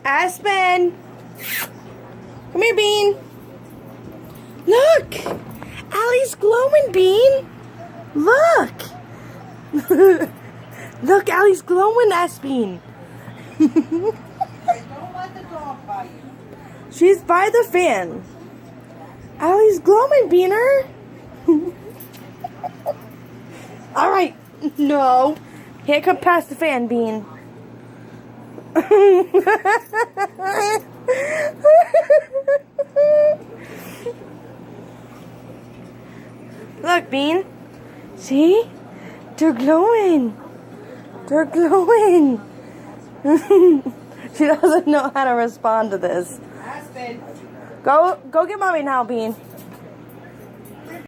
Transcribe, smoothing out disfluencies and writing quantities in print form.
Aspen! Come here, Bean. Look! Allie's glowing, Bean. Look! Look, Allie's glowing, Aspen. Don't let the dog bite you. She's by the fan. Allie's glowing, Beaner. All right. No. Can't come past the fan, Bean. Look, Bean. See? They're glowing. They're glowing. She doesn't know how to respond to this. Aspen. Go get Mommy now, Bean.